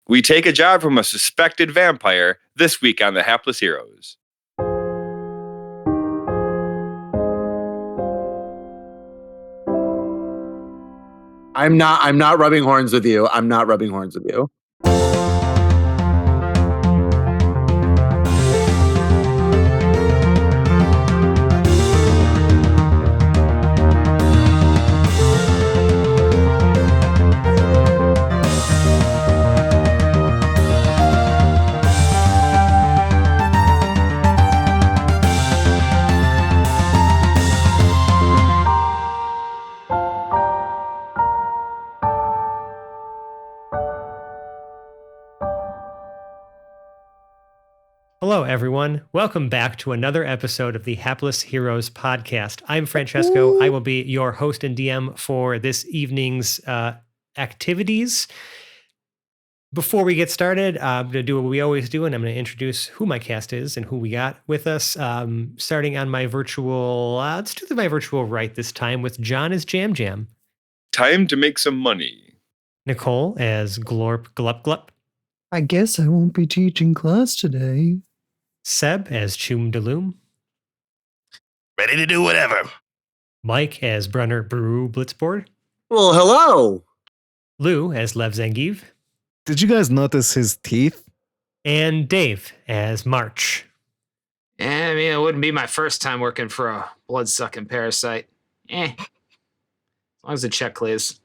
We take a job from a suspected vampire this week on The Hapless Heroes. I'm not rubbing horns with you. I'm not rubbing horns with you. Hello, everyone. Welcome back to another episode of the Hapless Heroes podcast. I'm Francesco. I will be your host and DM for this evening's activities. Before we get started, I'm going to do what we always do, and I'm going to introduce who my cast is and who we got with us. Starting on my virtual, let's do my virtual right this time with John as Jam Jam. Time to make some money. Nicole as Glorp Glup Glup. I guess I won't be teaching class today. Seb as Choom Daloom. Ready to do whatever. Mike as Brunner Brew Blitzboard. Well, hello. Lou as Lev Zangiv. Did you guys notice his teeth? And Dave as March. I mean, it wouldn't be my first time working for a blood-sucking parasite. As long as the check clears.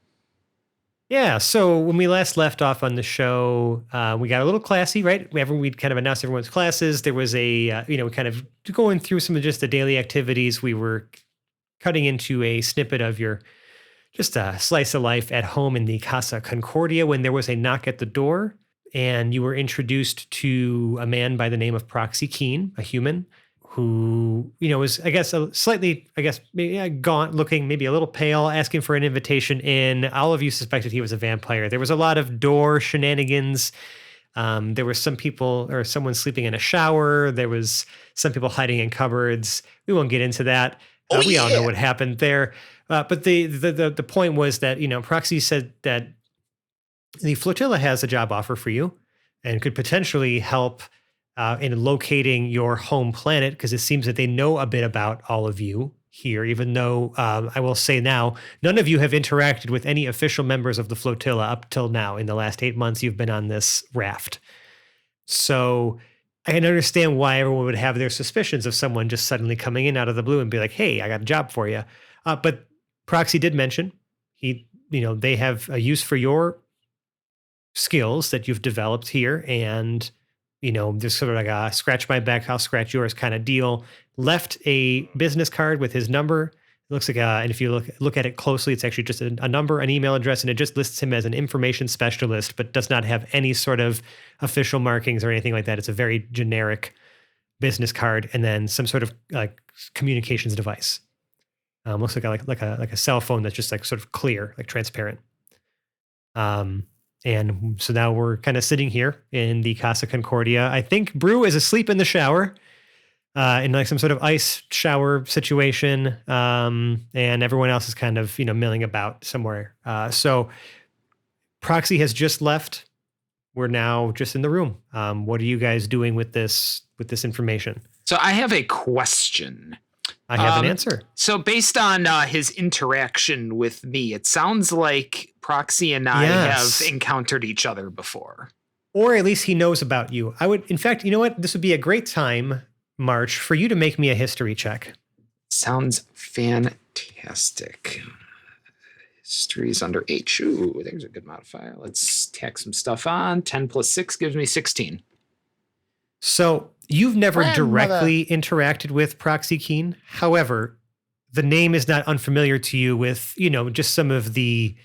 Yeah, so when we last left off on the show, we got a little classy, right? We'd kind of announced everyone's classes. There was a, kind of going through some of just the daily activities. We were cutting into a snippet of your, just a slice of life at home in the Casa Concordia when there was a knock at the door and you were introduced to a man by the name of Proxy Keen, a human who, was, I guess, maybe gaunt looking, maybe a little pale, asking for an invitation in. All of you suspected he was a vampire. There was a lot of door shenanigans. There were some people or someone sleeping in a shower. There was some people hiding in cupboards. We won't get into that. We all know what happened there. But the point was that, Proxy said that the flotilla has a job offer for you and could potentially help in locating your home planet, because it seems that they know a bit about all of you here, even though I will say now, none of you have interacted with any official members of the flotilla up till now. In the last 8 months, you've been on this raft. So I can understand why everyone would have their suspicions of someone just suddenly coming in out of the blue and be like, hey, I got a job for you. But Proxy did mention they have a use for your skills that you've developed here, and there's sort of like a scratch my back, I'll scratch yours kind of deal. Left a business card with his number. It looks like, and if you look at it closely, it's actually just a number, an email address, and it just lists him as an information specialist, but does not have any sort of official markings or anything like that. It's a very generic business card, and then some sort of like communications device. Looks like a cell phone that's just like sort of clear, like transparent. And so now we're kind of sitting here in the Casa Concordia. I think Brew is asleep in the shower, in like some sort of ice shower situation. And everyone else is kind of, milling about somewhere. So Proxy has just left. We're now just in the room. What are you guys doing with this information? So I have a question. I have an answer. So based on his interaction with me, it sounds like Proxy and I have encountered each other before. Or at least he knows about you. In fact, you know what? This would be a great time, March, for you to make me a history check. Sounds fantastic. History's under H. Ooh, there's a good modifier. Let's tack some stuff on. 10 plus 6 gives me 16. So you've never directly interacted with Proxy Keen. However, the name is not unfamiliar to you with, just some of the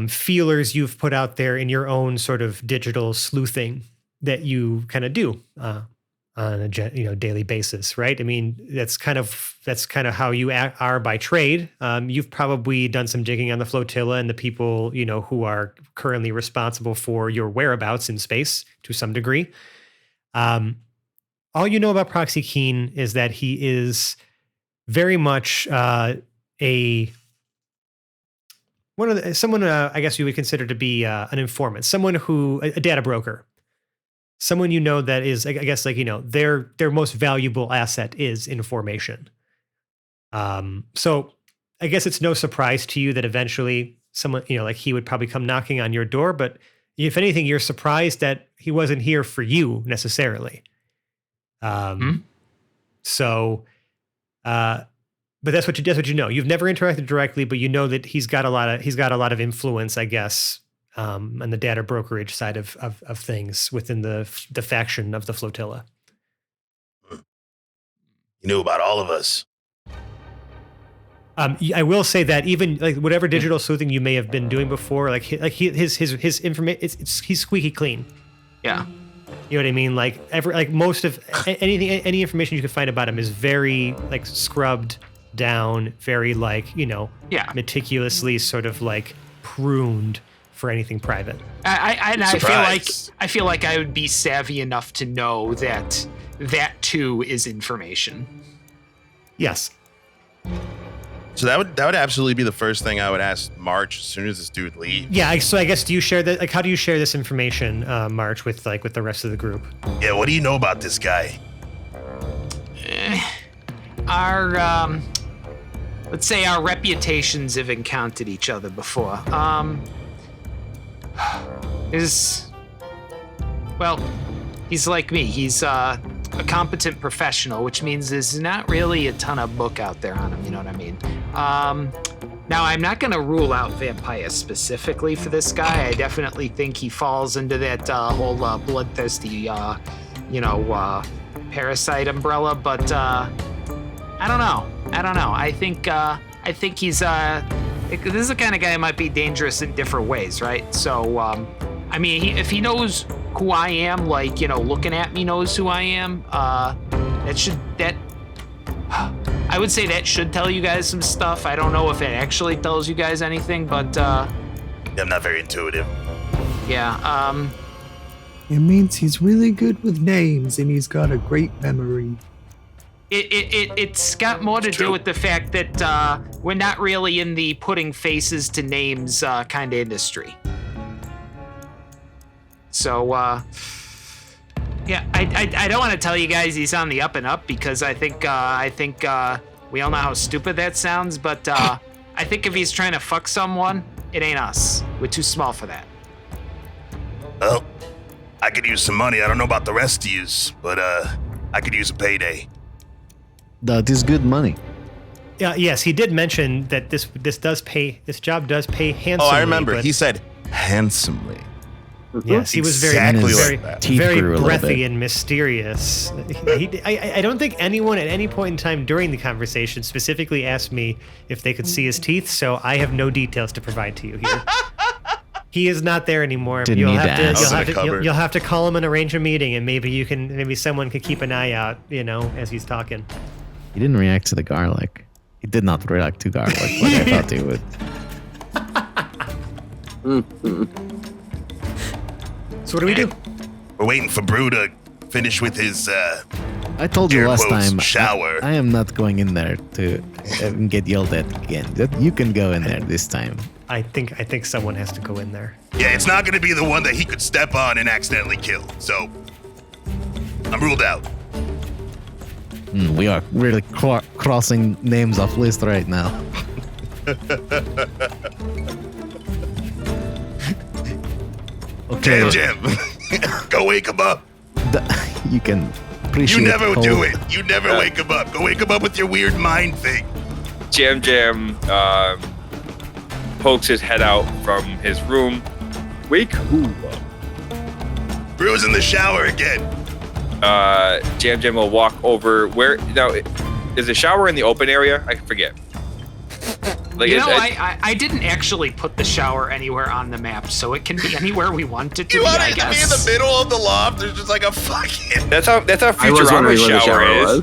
feelers you've put out there in your own sort of digital sleuthing that you kind of do on a daily basis, right? I mean, that's kind of how you are by trade. You've probably done some digging on the flotilla and the people who are currently responsible for your whereabouts in space to some degree. All you know about Proxy Keen is that he is very much a someone I guess you would consider to be an informant, someone who a data broker, someone that is, I guess, like their most valuable asset is information. So I guess it's no surprise to you that eventually someone like he would probably come knocking on your door, but if anything, you're surprised that he wasn't here for you necessarily. So, but that's what you know. You've never interacted directly, but you know that he's got a lot of influence, I guess, on the data brokerage side of things within the faction of the flotilla. You knew about all of us. I will say that even like whatever digital sleuthing you may have been doing before, his information, he's squeaky clean. Yeah. You know what I mean? Like most of any information you can find about him is very like scrubbed down, very meticulously sort of like pruned for anything private. I feel like I would be savvy enough to know that too is information. Yes. So that would absolutely be the first thing I would ask March as soon as this dude leaves. Yeah. So I guess do you share that? Like, how do you share this information, March, with the rest of the group? Yeah. What do you know about this guy? Let's say our reputations have encountered each other before. He's like me. He's a competent professional, which means there's not really a ton of book out there on him, you know what I mean? Now, I'm not going to rule out vampires specifically for this guy. I definitely think he falls into that whole bloodthirsty, parasite umbrella, but I don't know. I think he's this is the kind of guy who might be dangerous in different ways, right? So, if he knows who I am, looking at me knows who I am, I would say that should tell you guys some stuff. I don't know if it actually tells you guys anything, but I'm not very intuitive. Yeah. It means he's really good with names and he's got a great memory. It's got more to do with the fact that we're not really in the putting faces to names kind of industry. So, yeah, I don't want to tell you guys he's on the up and up because I think we all know how stupid that sounds, but I think if he's trying to fuck someone, it ain't us. We're too small for that. Well, I could use some money. I don't know about the rest of yous, but I could use a payday. That is good money. Yeah. Yes, he did mention that this job does pay handsomely. Oh, I remember. He said handsomely. Yes, he was very breathy and mysterious. I don't think anyone at any point in time during the conversation specifically asked me if they could see his teeth, so I have no details to provide to you here. He is not there anymore. You'll have to call him and arrange a meeting, and maybe someone could keep an eye out, as he's talking. He didn't react to the garlic. He did not react to garlic, but I thought he would. So what do we do? We're waiting for Brew to finish with his I told you last time, shower. I am not going in there to get yelled at again. You can go in there this time. I think someone has to go in there. Yeah, it's not going to be the one that he could step on and accidentally kill. So, I'm ruled out. We are really crossing names off list right now. Okay. Jim, go wake him up. You can appreciate. You never do it. You never wake him up. Go wake him up with your weird mind thing. Jam pokes his head out from his room. Wake who up? Brew's in the shower again. Jam will walk over. Where now? Is the shower in the open area? I forget. I didn't actually put the shower anywhere on the map, so it can be anywhere we want it to be. I guess. Be in the middle of the loft. There's just like a fucking. That's how Futurama shower is.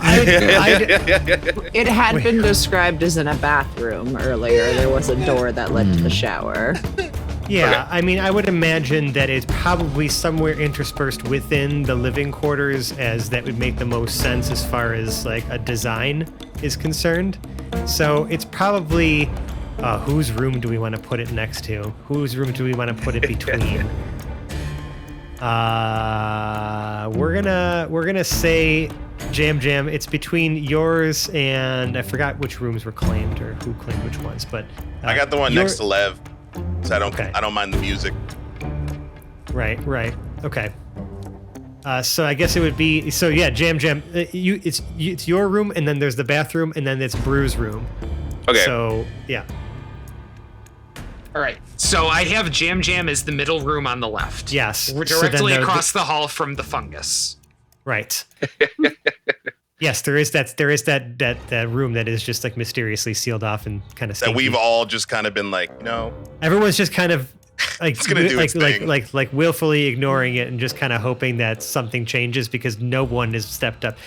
It had been described as in a bathroom earlier. There was a door that led to the shower. Yeah, okay. I would imagine that it's probably somewhere interspersed within the living quarters, as that would make the most sense as far as like a design is concerned. So it's probably Whose room do we want to put it next to? Whose room do we want to put it between? We're gonna say Jam Jam. It's between yours and I forgot which rooms were claimed or who claimed which ones, but I got the one next to Lev, so I don't mind the music. Right. Okay. So I guess it would be Jam Jam. It's your room, and then there's the bathroom, and then it's Brew's room. Okay. So yeah. All right. So I have Jam Jam as the middle room on the left. Yes. We're so then directly across the hall from the fungus. Right. Yes, there is that room that is just like mysteriously sealed off and kind of That we've all just kind of been like, everyone's just kind of like It's gonna do its thing. like willfully ignoring it and just kind of hoping that something changes because no one has stepped up.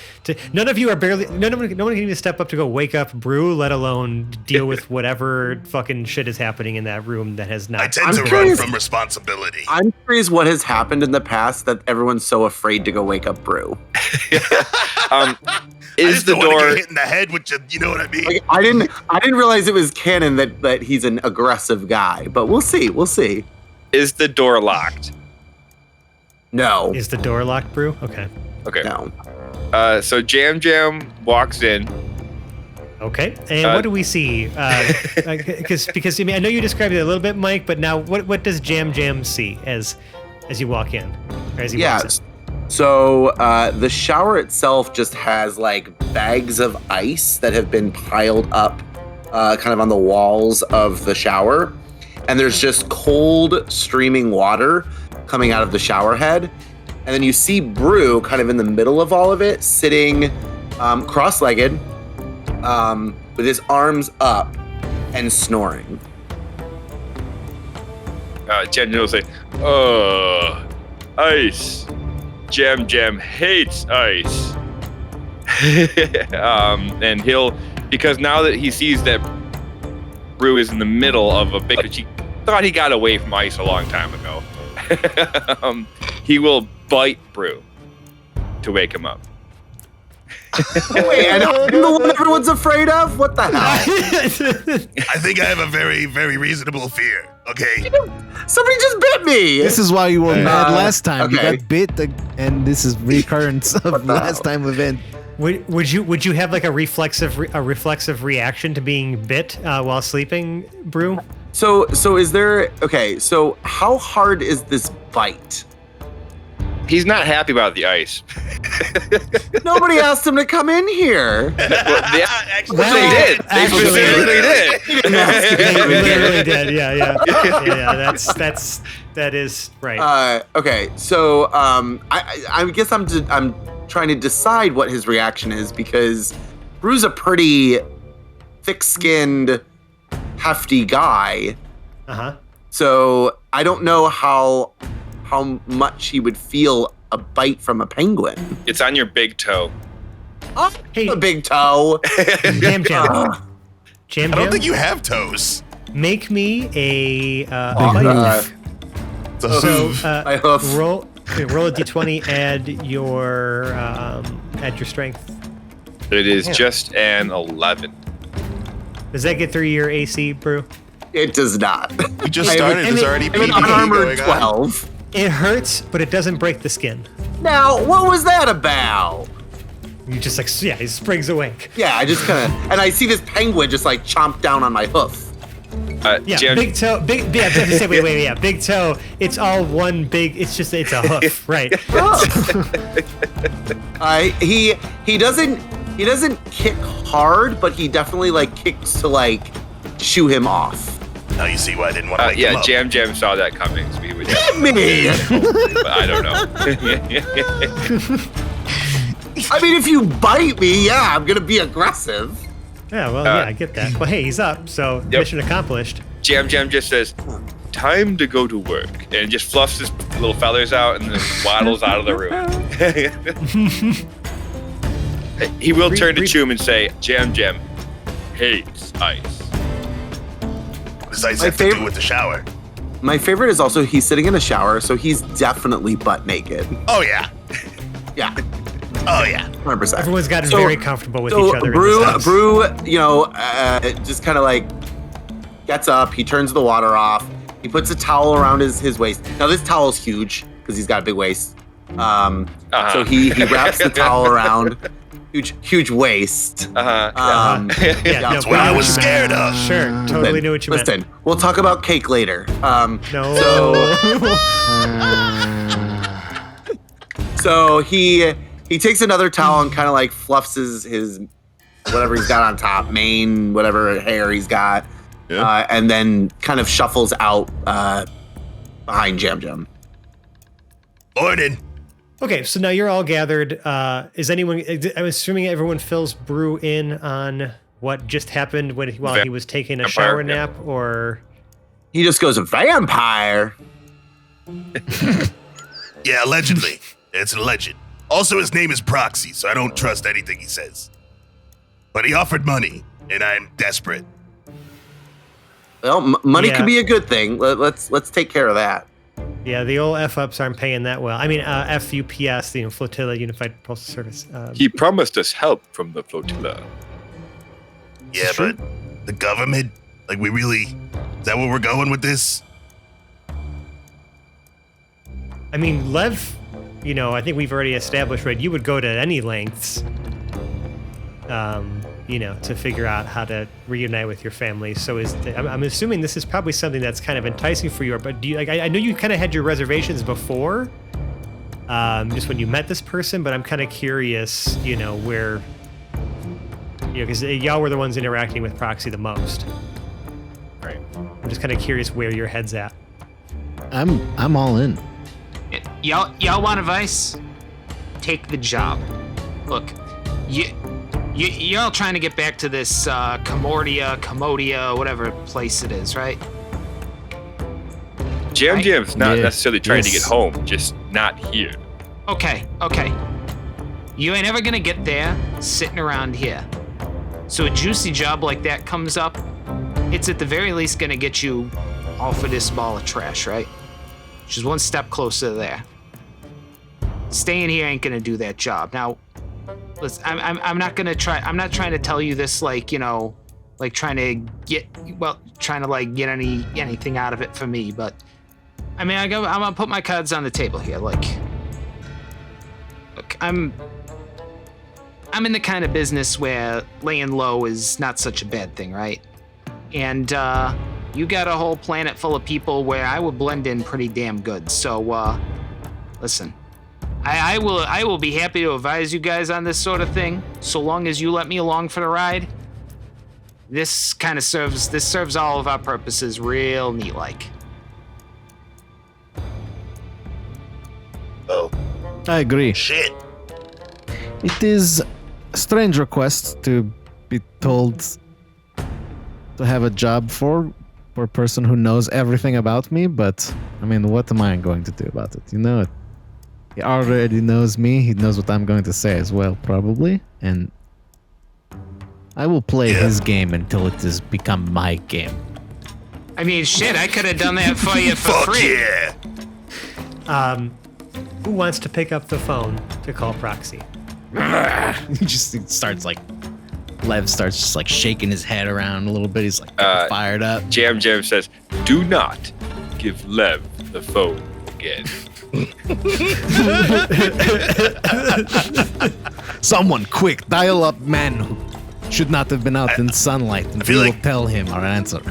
No one can even step up to go wake up Brew, let alone deal with whatever fucking shit is happening in that room that has not. I tend to run from responsibility. I'm curious what has happened in the past that everyone's so afraid to go wake up Brew. Is the door hit in the head with you know what I mean? Like, I didn't realize it was canon that he's an aggressive guy, but we'll see. Is the door locked? No. Is the door locked, Brew? Okay. No. So Jam Jam walks in. Okay. And what do we see? Because I mean I know you described it a little bit, Mike, but now what does Jam Jam see as you walk in? Or as he walks in? So the shower itself just has like bags of ice that have been piled up kind of on the walls of the shower. And there's just cold streaming water coming out of the shower head. And then you see Brew kind of in the middle of all of it, sitting cross-legged with his arms up and snoring. Jam Jam will say, ice. Jam Jam hates ice. And because now that he sees that Brew is in the middle of a big, he thought he got away from ice a long time ago. He will bite Brew to wake him up. Wait, and I'm the one everyone's afraid of? What the hell? I think I have a very, very reasonable fear. Okay. Somebody just bit me. This is why you were mad last time. okay. You got bit, and this is recurrence of last time event. Would you have like a reflexive reaction to being bit while sleeping, Brew? So is there so how hard is this bite? He's not happy about the ice. Nobody asked him to come in here. They did. They specifically did. They literally did. Yeah. That is right. Okay, so I guess I'm trying to decide what his reaction is because Brew's a pretty thick-skinned, hefty guy. So I don't know how much he would feel a bite from a penguin. It's on your big toe. Oh, Hey. a big toe. Jam Jam. I don't think you have toes. Make me a hoof. It's a so hoof. My hoof. roll a d20. Add your strength. It is just an 11. Does that get through your AC, Brew? It does not. We just started. There's already I'm an PvP unarmored going on. 12. It hurts, but it doesn't break the skin. Now, what was that about? You just like he springs awake. Yeah, I just kind of, and I see this penguin just like chomp down on my hoof. Yeah, big toe, big. Yeah, wait. Yeah, big toe. It's all one big. It's a hoof, right? He doesn't kick hard, but he definitely like kicks to like shoo him off. Now you see why I didn't want to wake him up. Jam Jam saw that coming, so he would. Hit me! But I don't know. I mean, if you bite me, yeah, I'm gonna be aggressive. Yeah, well, I get that. Well, hey, he's up, so mission accomplished. Jam Jam just says, "Time to go to work," and just fluffs his little feathers out and then waddles out of the room. He will turn to Choom and say, "Jam Jam hates ice." What does ice have to do with the shower? My favorite is also he's sitting in a shower, so he's definitely butt naked. Oh yeah. Yeah. Oh yeah. 100%. Everyone's gotten very comfortable with each other. Brew, you know, just kind of like gets up, he turns the water off, he puts a towel around his waist. Now this towel's huge because he's got a big waist. So he wraps the towel around. Huge waist. That's what I was scared of. Sure, totally knew what you meant. Listen, we'll talk about cake later. So he takes another towel and kind of like fluffs his whatever he's got on top, mane, whatever hair he's got, and then kind of shuffles out behind Jam. Morning. Okay, so now you're all gathered. Is anyone? I'm assuming everyone fills Brew in on what just happened while he was taking a shower nap, or he just goes vampire. Yeah, allegedly. It's an alleged. Also, his name is Proxy, so I don't trust anything he says. But he offered money, and I'm desperate. Well, money could be a good thing. Let's take care of that. Yeah, the old F-ups aren't paying that well. I mean, FUPS, the Flotilla Unified Postal Service. He promised us help from the flotilla. Yeah, but the government, like, is that where we're going with this? I mean, Lev, I think we've already established, right? You would go to any lengths, to figure out how to reunite with your family. So I'm assuming this is probably something that's kind of enticing for you. But do you, I know you kind of had your reservations before, just when you met this person. But I'm kind of curious, where, because y'all were the ones interacting with Proxy the most. Right. I'm just kind of curious where your head's at. I'm all in. Y'all want advice? Take the job. Look, you're all trying to get back to this Commodia, whatever place it is, right? Jam's not necessarily trying to get home, just not here. Okay. You ain't ever gonna get there sitting around here. So a juicy job like that comes up, it's at the very least gonna get you off of this ball of trash, right? Which is one step closer there. Staying here ain't gonna do that job. Now, listen, I'm not gonna try. I'm not trying to tell you this like trying to get anything out of it for me. But I mean, I'm gonna put my cards on the table here. Look, I'm in the kind of business where laying low is not such a bad thing, right? And you got a whole planet full of people where I would blend in pretty damn good. So, listen, I will be happy to advise you guys on this sort of thing, so long as you let me along for the ride. This kind of serves all of our purposes real neat like. Oh. I agree. Shit. It is a strange request to be told to have a job for a person who knows everything about me, but I mean, what am I going to do about it? He already knows me. He knows what I'm going to say as well, probably, and I will play his game until it has become my game. I mean, shit, I could have done that for you for Fuck free. Yeah. Who wants to pick up the phone to call Proxy? He just starts Lev starts just like shaking his head around a little bit. He's like fired up. Jam says, "Do not give Lev the phone again." Someone quick, dial up man who should not have been out in sunlight, and we will tell him our answer.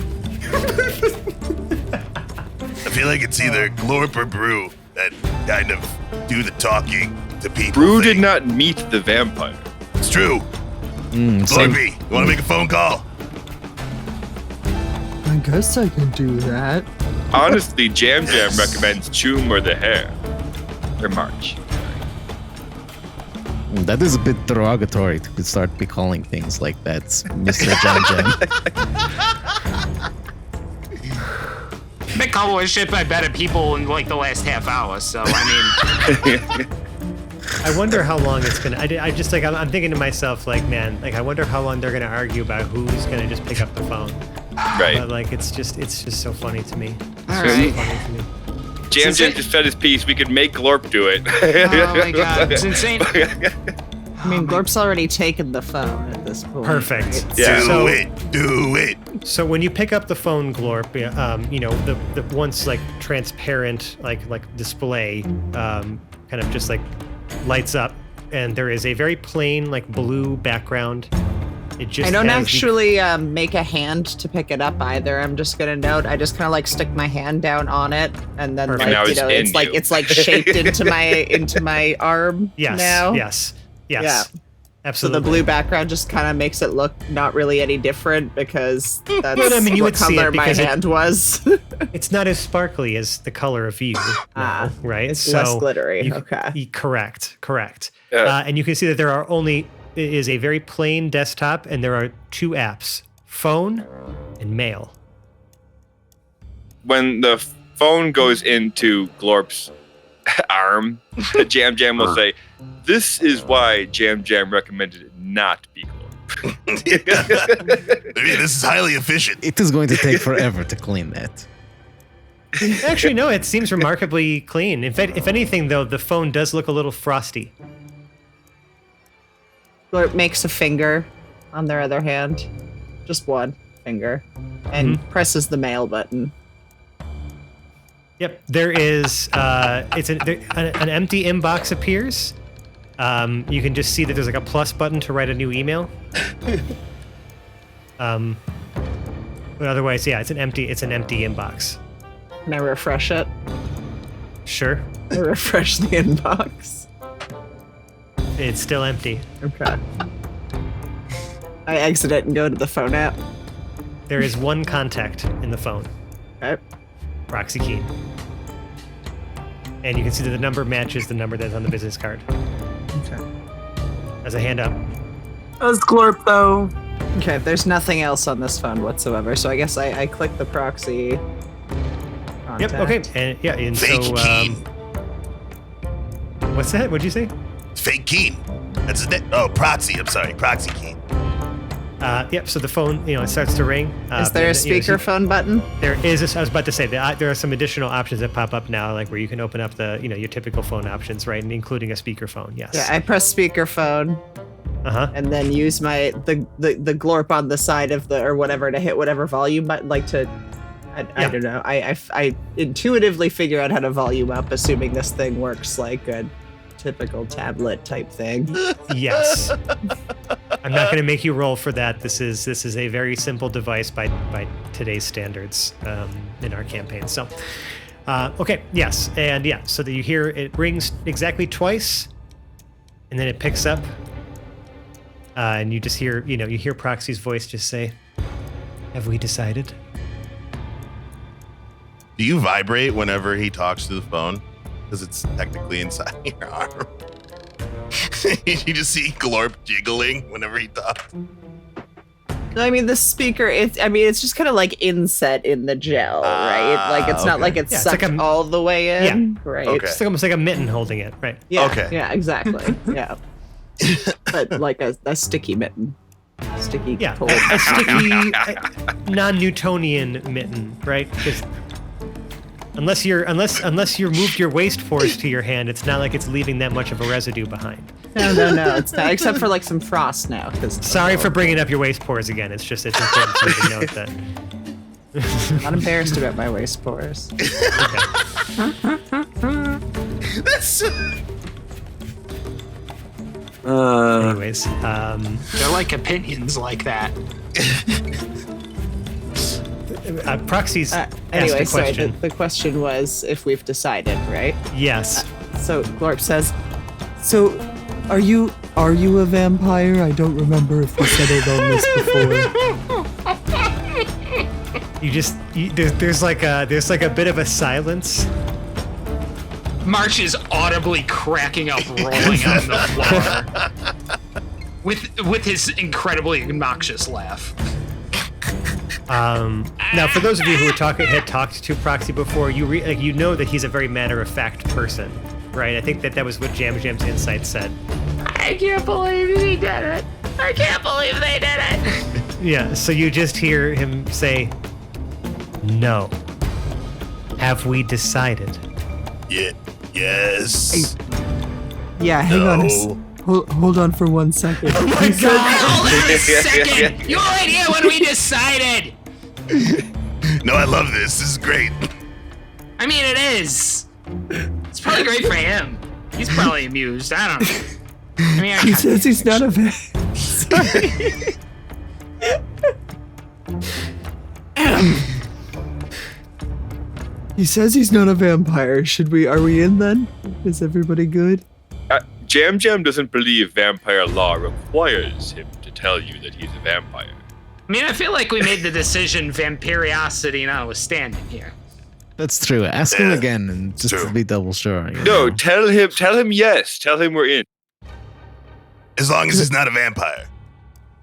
I feel like it's either Glorp or Brew that kind of do the talking to people. Brew did not meet the vampire. It's true. Glorpy, you want to make a phone call? I guess I can do that. Honestly, Jam recommends Choom or the Hare. Or March. That is a bit derogatory to start be calling things like that, Mr. Jam. Been cowboy shit by better people in like the last half hour, so I mean. I wonder how long it's gonna. I'm thinking to myself, like, man, like I wonder how long they're gonna argue about who's gonna just pick up the phone. Right. But like, it's just so funny to me. All right. Funny to me. Jam just said his piece. We could make Glorp do it. Oh my god, it's insane. I mean, Glorp's already taken the phone at this point. Perfect. Right? Yeah. Do it. So when you pick up the phone, Glorp, the once like transparent like display, kind of just like lights up, and there is a very plain like blue background. It just I don't has actually make a hand to pick it up either. I'm just gonna note. I just kind of like stick my hand down on it, and then Perfect. like Now it's in it's like shaped into my arm. Yes. Now. Yes. Yes. Yeah. So Absolutely. the blue background just kind of makes it look not really any different because that's Well, I mean, you what would see it color my because hand was. It's not as sparkly as the color of you, now, right? It's less glittery. you- Okay. Correct. Yeah. And you can see that there are it is a very plain desktop, and there are 2 apps: phone and mail. When the phone goes into Glorp's arm, Jam Jam will say, "This is why Jam Jam recommended it not be Glorp." I mean, this is highly efficient. It is going to take forever to clean that. Actually, no, it seems remarkably clean. In fact, if anything, though, the phone does look a little frosty. Glorp makes a finger on their other hand, just one finger, and presses the mail button. Yep, there is. An empty inbox appears. You can just see that there's like a plus button to write a new email. But otherwise, yeah, it's an empty inbox. Can I refresh it? Sure, I refresh the inbox. it's still empty. Okay. I exit it and go to the phone app. There is one contact in the phone, Okay. Proxy Keen, and you can see that the number matches the number that's on the business card. Okay. As a hand up. How's Glorp though? Okay, there's nothing else on this phone whatsoever, so I guess I click the proxy. Yep. Contact. Okay. And yeah. And Fake so. Keen. What's that? What'd you say? Fake Keen. That's his name. Oh, Proxy. I'm sorry. Proxy Keen. Yep. So the phone, it starts to ring. Is there a speakerphone button? There is. I was about to say that there are some additional options that pop up now, like where you can open up the, your typical phone options, right, and including a speakerphone. Yes. Yeah, I press speakerphone and then use the glorp on the side of or whatever to hit whatever volume button, I don't know. I intuitively figure out how to volume up, assuming this thing works like a typical tablet type thing. Yes. I'm not going to make you roll for that. This is a very simple device by today's standards in our campaign. So, okay, yes, and yeah. So that you hear it rings exactly twice, and then it picks up, and you just hear you hear Proxy's voice just say, "Have we decided?" Do you vibrate whenever he talks to the phone? Because it's technically inside your arm. You just see Glorp jiggling whenever he talks. I mean, the speaker, it's just kind of like inset in the gel, right? Like, it's not like it's sucked like all the way in, right? Okay. It's almost like a mitten holding it, right? Yeah, Okay. Yeah, exactly. Yeah. But like a sticky mitten. Sticky Yeah, cold. a sticky, non-Newtonian mitten, right? 'Cause unless you moved your waist pores to your hand, it's not like it's leaving that much of a residue behind. No, it's not. Except for like some frost now. Sorry for bringing up your waist pores again. It's important for you to note that. I'm not embarrassed about my waist pores. That's Anyways, They're like opinions like that. Proxy's Anyway, asked a sorry. question. The question was if we've decided, right? Yes. So Glorp says, So, are you a vampire? I don't remember if we settled on this before. There's like a bit of a silence. March is audibly cracking up, rolling on the floor, with his incredibly obnoxious laugh. Now, for those of you who had talked to Proxy before, you know that he's a very matter-of-fact person, right? I think that was what Jam Jam's insight said. I can't believe he did it. I can't believe they did it. Yeah, so you just hear him say, "No. Have we decided?" yeah. Yes. Yeah, hang on. No. Hold on for 1 second. Oh my God! Hold on a second! You weren't here when we decided! No, I love this. This is great. I mean, it is. It's probably great for him. He's probably amused. I don't know. I mean, He says he's not a Sorry. He says he's not a vampire. Are we in then? Is everybody good? Jam Jam doesn't believe vampire law requires him to tell you that he's a vampire. I mean, I feel like we made the decision, vampiriosity notwithstanding here. That's true. Ask him again and just to be double sure. No, tell him yes. Tell him we're in. As long as he's not a vampire.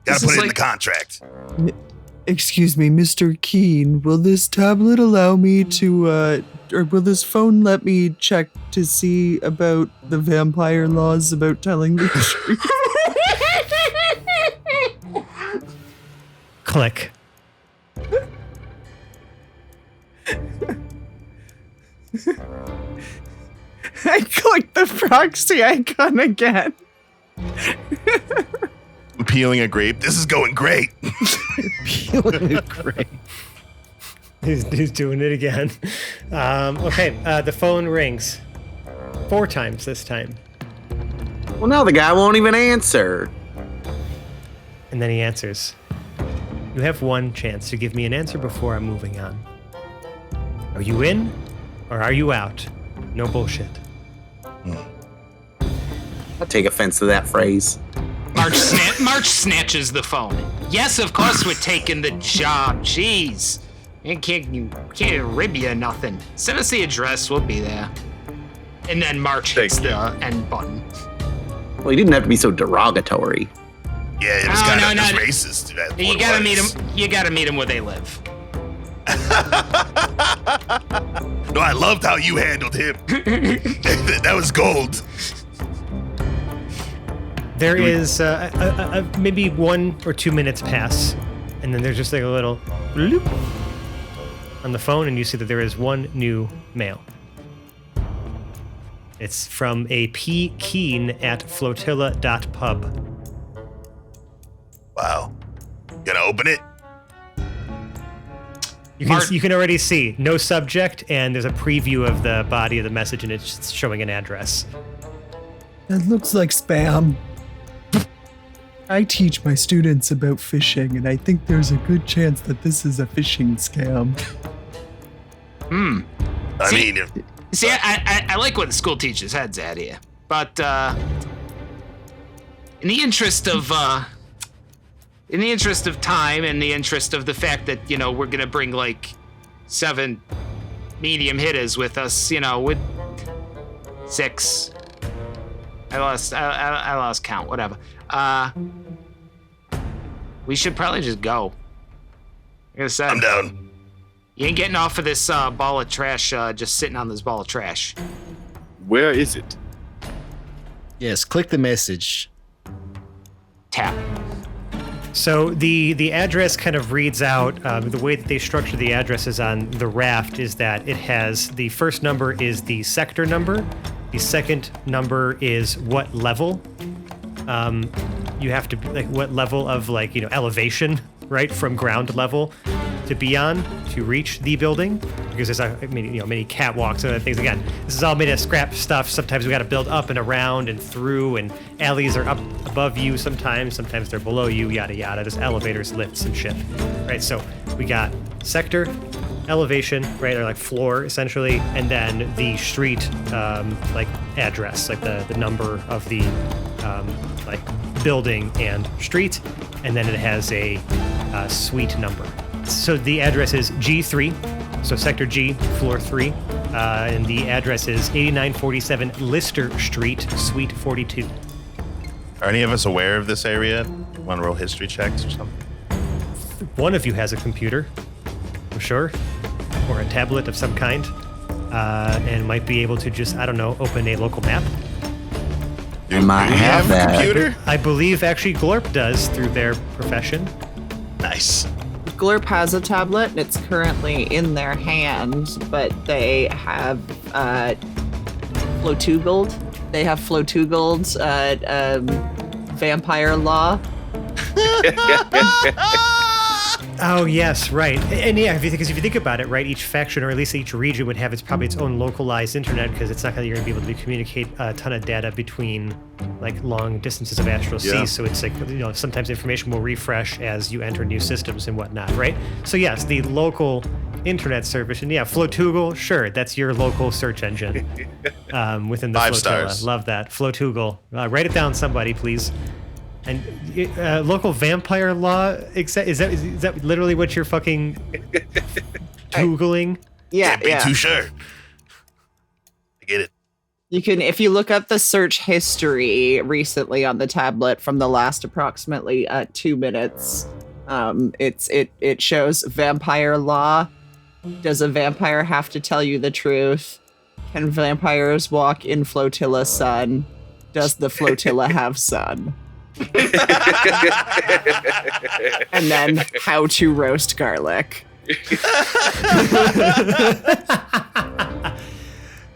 Gotta put it in the contract. Excuse me, Mr. Keen, will this tablet allow me to, or will this phone let me check to see about the vampire laws about telling the truth? Click. I clicked the proxy icon again. Peeling a grape. This is going great. Peeling a grape. He's doing it again. Okay, the phone rings 4 times this time. Well, now the guy won't even answer. And then he answers. You have 1 chance to give me an answer before I'm moving on. Are you in or are you out? No bullshit. I take offense to that phrase. March snatches the phone. Yes, of course we're taking the job. Jeez. Can't rib you nothing. Send us the address, we'll be there. And then March hits the end button. Well, he didn't have to be so derogatory. Yeah, it was kind of racist. You gotta meet him. You gotta meet him where they live. No, I loved how you handled him. That was gold. There is maybe 1 or 2 minutes pass, and then there's just like a little bloop on the phone, and you see that there is 1 new mail. It's from a P. Keen at flotilla.pub. Wow. Gonna open it? You can already see no subject, and there's a preview of the body of the message, and it's showing an address. That looks like spam. I teach my students about phishing, and I think there's a good chance that this is a phishing scam. See, I like what the school teacher's head's at here, but in the interest of time, and the interest of the fact that we're gonna bring like 7 medium hitters with us, with 6. I lost count. Whatever. We should probably just go. Like I said, I'm down. You ain't getting off of this ball of trash, just sitting on this ball of trash. Where is it? Yes, click the message. Tap. So the address kind of reads out, the way that they structure the addresses on the raft is that it has, the first number is the sector number, the second number is what level you have to, like what level of elevation, right, from ground level to be on to reach the building, because there's many catwalks and other things. Again, this is all made of scrap stuff. Sometimes we got to build up and around and through, and alleys are up above you sometimes they're below you, yada yada. There's elevators, lifts, and shit, right? So we got sector, elevation, right, or like floor essentially, and then the street address, like the number of the building and street, and then it has a suite number. So the address is G3, so sector G, floor 3, and the address is 8947 Lister Street, suite 42. Are any of us aware of this area? Want to roll history checks or something? One of you has a computer, I'm sure, or a tablet of some kind, and might be able to just, open a local map. I might have that. Computer? I believe actually Glorp does through their profession. Nice. Glurp has a tablet, and it's currently in their hand, but they have Flow2 build they have Flotugold's vampire law. Oh yes, right. And yeah, because if you think about it, right, each faction or at least each region would have probably its own localized internet because it's not going to be able to communicate a ton of data between like long distances of astral seas. So it's like sometimes information will refresh as you enter new systems and whatnot, right? So yes, the local internet service and Flotugal, sure, that's your local search engine within the 5 flotilla. stars. Love that, Flotugal. Write it down, somebody, please. And local vampire law, is that literally what you're fucking Googling? Yeah, Can't be too sure. I get it. You can, if you look up the search history recently on the tablet from the last approximately 2 minutes, it shows vampire law. Does a vampire have to tell you the truth? Can vampires walk in flotilla sun? Does the flotilla have sun? And then how to roast garlic.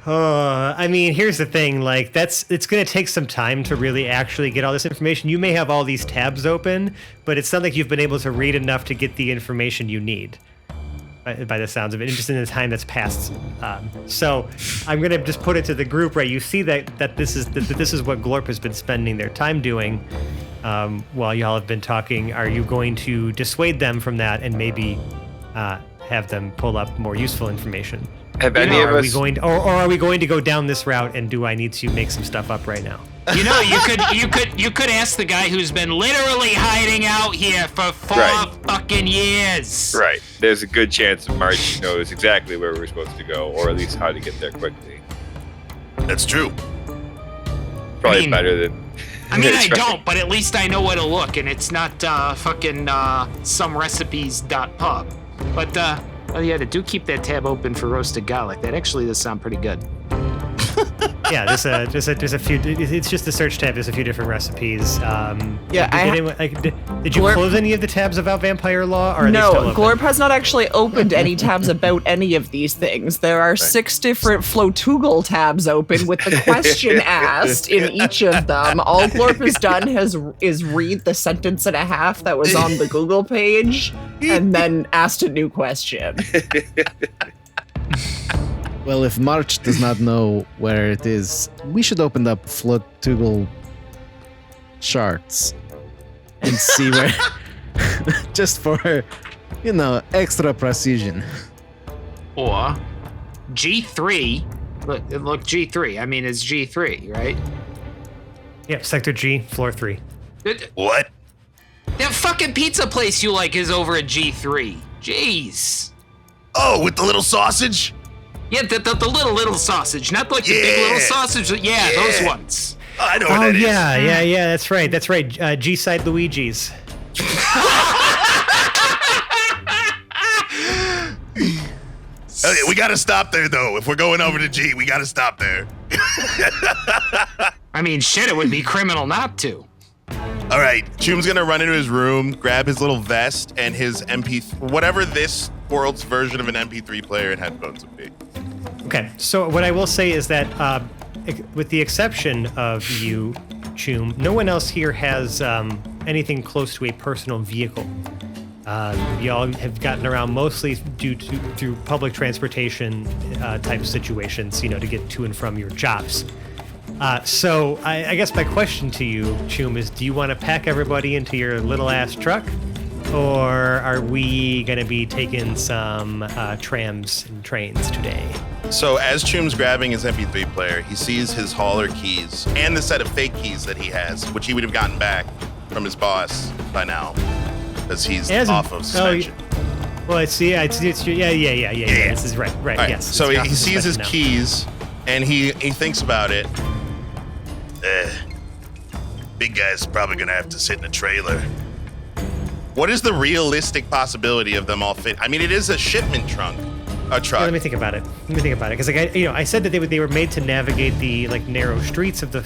I mean, here's the thing, like it's going to take some time to really actually get all this information. You may have all these tabs open, but it's not like you've been able to read enough to get the information you need. By the sounds of it, just in the time that's passed. So I'm gonna just put it to the group, right? You see that this is what Glorp has been spending their time doing while y'all have been talking. Are you going to dissuade them from that and maybe have them pull up more useful information? Have any of Are us? we going to, or are we going to go down this route? And do I need to make some stuff up right now? You could ask the guy who's been literally hiding out here for 4 fucking years. Right. There's a good chance that March knows exactly where we're supposed to go, or at least how to get there quickly. That's true. Probably better than. I mean, I don't, but at least I know where to look, and it's not fucking somerecipes.pub. But oh yeah, do keep that tab open for roasted garlic. That actually does sound pretty good. Yeah, there's a few. It's just the search tab. There's a few different recipes. Did you close any of the tabs about vampire law? Or are they still open? Glorp has not actually opened any tabs about any of these things. There are 6 different Flotugal tabs open with the question asked in each of them. All Glorp has done is read the sentence and a half that was on the Google page and then asked a new question. Well, if March does not know where it is, we should open up Flotugal charts and see where, just for, extra precision. Or G3. Look, G3. I mean, it's G3, right? Yep, Sector G, Floor 3. What? That fucking pizza place you like is over at G3. Jeez. Oh, with the little sausage? Yeah, the little sausage, not like the big little sausage. Yeah, those ones. I know what that is. Yeah, that's right. G-side Luigi's. Okay, we gotta stop there though. If we're going over to G, we gotta stop there. I mean, shit, it would be criminal not to. All right, Choom's gonna run into his room, grab his little vest and his whatever this world's version of an MP3 player and headphones would be. Okay, so what I will say is that, with the exception of you, Choom, no one else here has anything close to a personal vehicle. Y'all have gotten around mostly through public transportation type situations, to get to and from your jobs. So I guess my question to you, Choom, is do you want to pack everybody into your little ass truck? Or are we going to be taking some trams and trains today? So as Choom's grabbing his MP3 player, he sees his hauler keys and the set of fake keys that he has, which he would have gotten back from his boss by now, because he's off of suspension. Well, it's yeah. This is right. Right. Yes. So it's he sees his now. keys, and he thinks about it. Big guy's probably gonna have to sit in a trailer. What is the realistic possibility of them all fit? I mean, it is a shipment truck. Yeah, let me think about it. Because I said that they were made to navigate the narrow streets of the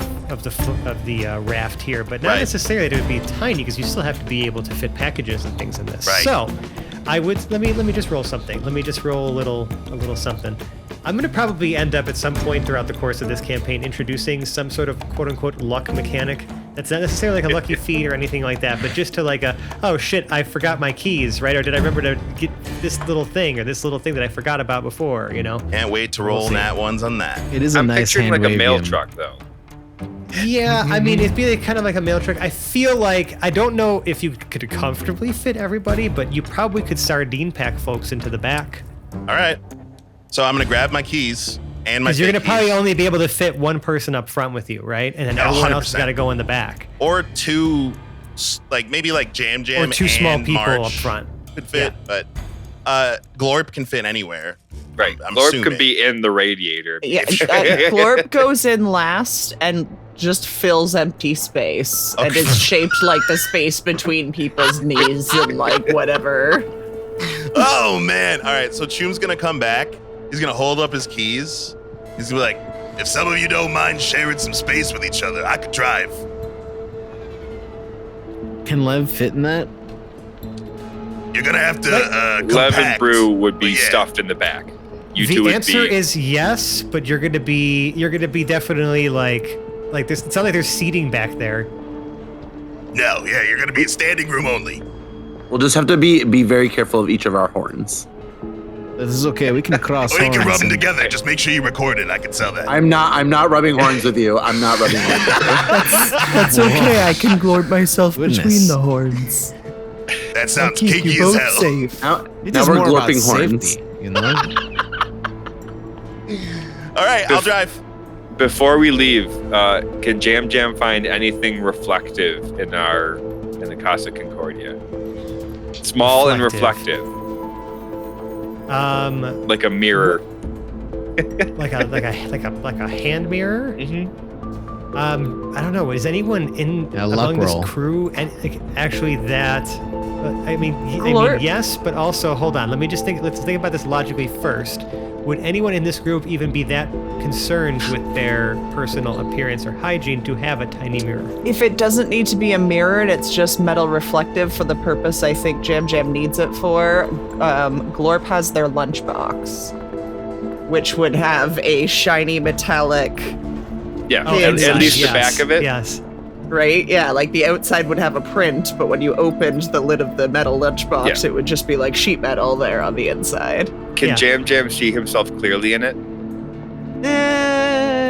raft here, but not necessarily that it would be tiny, because you still have to be able to fit packages and things in this. Right. So, I would let me just roll something. Let me just roll a little something. I'm going to probably end up at some point throughout the course of this campaign introducing some sort of quote-unquote luck mechanic. That's not necessarily like a lucky feat or anything like that, but just to like oh shit, I forgot my keys, right? Or did I remember to get this little thing or this little thing that I forgot about before, you know? Can't wait to roll nat ones on that. It is a I'm nice picturing like a hand mail wavy truck, though. Yeah, I mean, it'd be like, kind of like a mail truck. I feel like, I don't know if you could comfortably fit everybody, but you probably could sardine pack folks into the back. All right. So I'm going to grab my keys and my Because you're going to keys. probably only be able to fit one person up front with you, right? And then everyone else has 100%. got to go in the back. Or two, like maybe like Jam Or two and small people March up front. could fit, but Glorp can fit anywhere. Right. I'm Glorp assuming. could be in the radiator. Yeah, Glorp goes in last and just fills empty space, and Okay. it's shaped like the space between people's knees and like whatever. Oh man! All right, so Choom's gonna come back. He's gonna hold up his keys. He's gonna be like, "If some of you don't mind sharing some space with each other, I could drive." Can Lev fit in that? You're gonna have to Lev and compact. Brew would be But yeah. stuffed in the back. You two The would answer be. is yes, but you're gonna be definitely like there's, it sounds like there's seating back there. No, yeah, you're gonna be in standing room only. We'll just have to be very careful of each of our horns. This is okay. We can cross. Or you can horns rub them and- together. Just make sure you record it. I can sell that. I'm not rubbing horns with you. I'm not rubbing horns with you. That's okay. I can glort myself Goodness. between the horns. That I'll sounds keep kinky you as both hell. safe. Now, It now is we're more about glorping horns. safety, you know? All right, I'll drive. Before we leave, can Jam Jam find anything reflective in the Casa Concordia? Small and reflective, like a mirror. Like a hand mirror. Mm-hmm. I don't know. Is anyone in Yeah, luck among this roll. crew and like, actually that? I mean, Glorp. yes, but also hold on. Let's think about this logically first. Would anyone in this group even be that concerned with their personal appearance or hygiene to have a tiny mirror? If it doesn't need to be a mirror and it's just metal reflective for the purpose I think Jam Jam needs it for, Glorp has their lunchbox, which would have a shiny metallic, Yeah, Oh, at inside, least yes, the back of it. Yes. right? Yeah, like the outside would have a print, but when you opened the lid of the metal lunchbox, Yeah. it would just be like sheet metal there on the inside. Can Yeah. Jam Jam see himself clearly in it?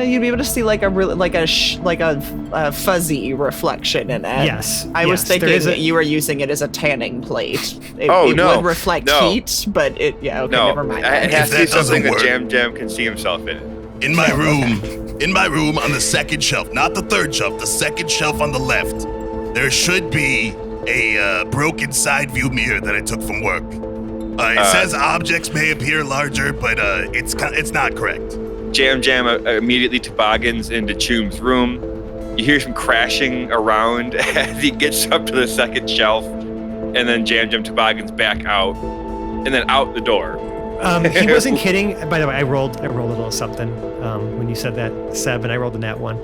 You'd be able to see like a fuzzy reflection in it. Yes. I was yes, there thinking is that you were using it as a tanning plate. It, Oh, it no, would reflect no. heat, but it No, never mind. it has to If be that something doesn't that work- Jam Jam can see himself in. In my room on the second shelf, not the third shelf, the second shelf on the left, there should be a broken side view mirror that I took from work. It says objects may appear larger, but it's not correct. Jam Jam immediately toboggans into Choom's room. You hear some crashing around as he gets up to the second shelf, and then Jam Jam toboggans back out, and then out the door. He wasn't kidding. By the way, I rolled a little something when you said that, Seb, and I rolled a nat one.